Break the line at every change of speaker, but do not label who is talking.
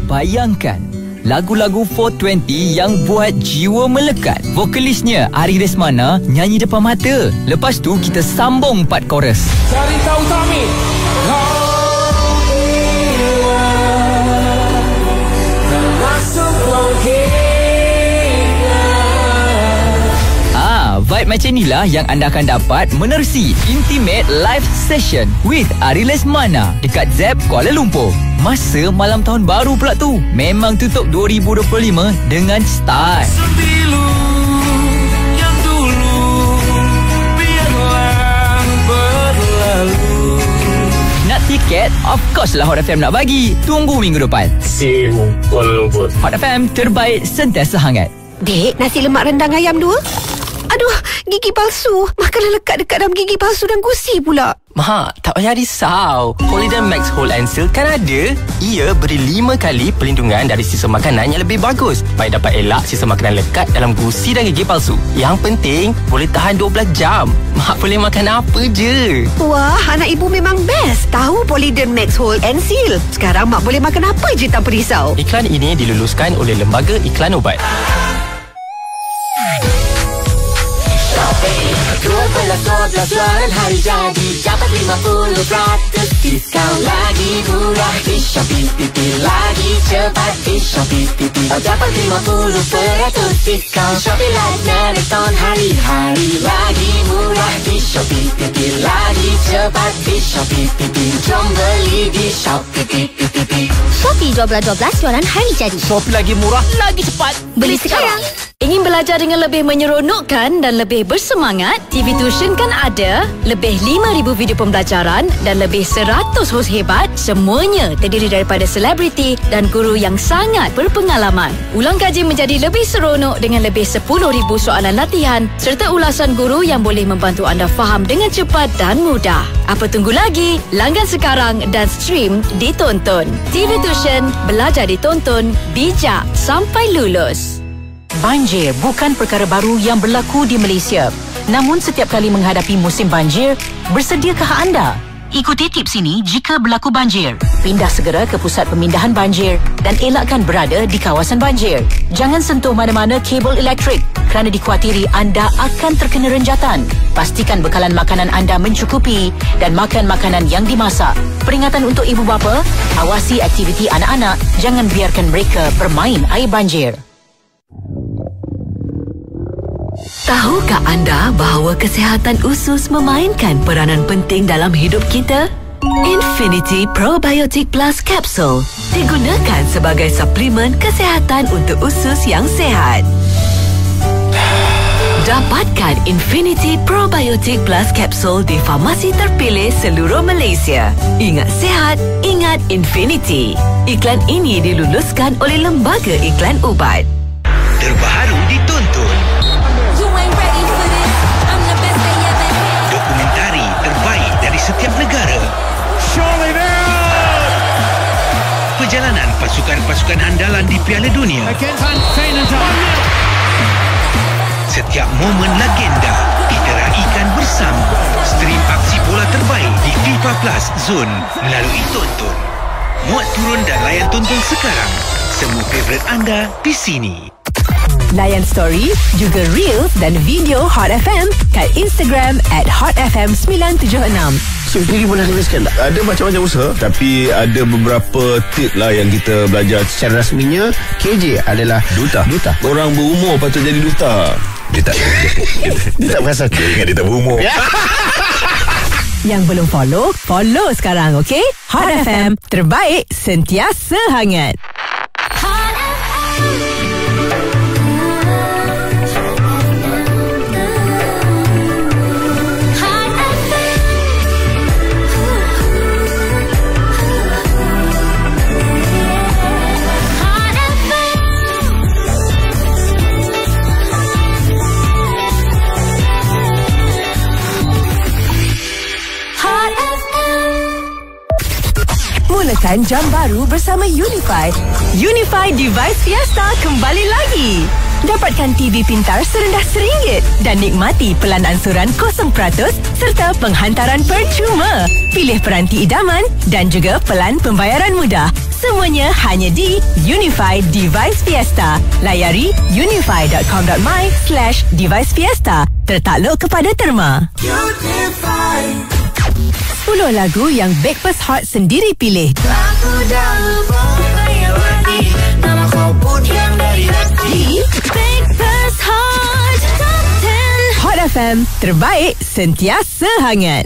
Bayangkan lagu-lagu 420 yang buat jiwa melekat. Vokalisnya Ari Lesmana nyanyi depan mata. Lepas tu kita sambung part chorus.
Cari tahu Tami. Vibe macam inilah yang anda akan dapat menerusi Intimate Live Session with Ari Lesmana dekat ZEP Kuala Lumpur. Masa malam tahun baru pula tu. Memang tutup 2025 dengan style.
Sembilu yang dulu biarlah berlalu.
Nak tiket? Of course lah Hot FM nak bagi. Tunggu minggu depan.
See you Kuala Lumpur.
Hot FM terbaik sentiasa hangat.
Dek, nasi lemak rendang ayam 2. Aduh, gigi palsu. Makanan lekat dekat dalam gigi palsu dan gusi pula.
Mak, tak payah risau. Polident Max Hold and Seal kan ada. Ia beri 5 kali perlindungan dari sisa makanan yang lebih bagus supaya dapat elak sisa makanan lekat dalam gusi dan gigi palsu. Yang penting, boleh tahan 12 jam. Mak boleh makan apa je.
Wah, anak ibu memang best. Tahu Polident Max Hold and Seal. Sekarang mak boleh makan apa je tanpa risau.
Iklan ini diluluskan oleh Lembaga Iklan Ubat.
12 jualan hari jadi dapat 50% diskaun lagi murah di Shopee. Pipil lagi cepat di Shopee. Dapat 50% diskaun. Shopee Live Marathon hari-hari lagi murah di Shopee. Pipil lagi cepat di Shopee. Jom beli di Shopee.
Shopee 12 jualan hari jadi.
Shopee lagi murah, lagi cepat.
Beli sekarang.
Ingin belajar dengan lebih menyeronokkan dan lebih bersemangat? TV Tuition kan ada. Lebih 5,000 video pembelajaran dan lebih 100 hos hebat. Semuanya terdiri daripada selebriti dan guru yang sangat berpengalaman. Ulang kaji menjadi lebih seronok dengan lebih 10,000 soalan latihan serta ulasan guru yang boleh membantu anda faham dengan cepat dan mudah. Apa tunggu lagi? Langgan sekarang dan stream di Tonton. TV Tuition, belajar di Tonton, bijak sampai lulus.
Banjir bukan perkara baru yang berlaku di Malaysia. Namun setiap kali menghadapi musim banjir, bersediakah anda? Ikuti tips ini jika berlaku banjir. Pindah segera ke pusat pemindahan banjir dan elakkan berada di kawasan banjir. Jangan sentuh mana-mana kabel elektrik kerana dikuatiri anda akan terkena renjatan. Pastikan bekalan makanan anda mencukupi dan makan makanan yang dimasak. Peringatan untuk ibu bapa, awasi aktiviti anak-anak. Jangan biarkan mereka bermain air banjir.
Tahukah anda bahawa kesihatan usus memainkan peranan penting dalam hidup kita? Infinity Probiotic Plus Capsule digunakan sebagai suplemen kesihatan untuk usus yang sihat. Dapatkan Infinity Probiotic Plus Capsule di farmasi terpilih seluruh Malaysia. Ingat sihat, ingat Infinity. Iklan ini diluluskan oleh Lembaga Iklan Ubat.
Terbaru ditonton. Dokumentari terbaik dari setiap negara. Perjalanan pasukan-pasukan andalan di Piala Dunia. Setiap momen legenda kita raikan bersama. Stream aksi bola terbaik di FIFA Plus Zone melalui Tonton. Muat turun dan layan Tonton sekarang. Semua favourite anda di sini.
Layan story, juga reels dan video Hot FM kat Instagram @hotfm976.
So, sendiri pernah tuliskan tak? Ada macam-macam usaha, tapi ada beberapa tip lah yang kita belajar secara rasminya. KJ adalah duta. Orang berumur patut jadi duta. Dia tak berasa dengan dia tak berumur.
Yang belum follow sekarang, okey? Hot FM, terbaik sentiasa hangat. Mulakan jam baru bersama Unify. Unify Device Fiesta kembali lagi. Dapatkan TV pintar serendah RM1 dan nikmati pelan ansuran 0% serta penghantaran percuma. Pilih peranti idaman dan juga pelan pembayaran mudah. Semuanya hanya di Unify Device Fiesta. Layari unify.com.my/device fiesta. Tertakluk kepada terma. 10 lagu yang Breakfast Hot sendiri pilih. Di Breakfast Hot Top 10 Hot FM, terbaik sentiasa hangat.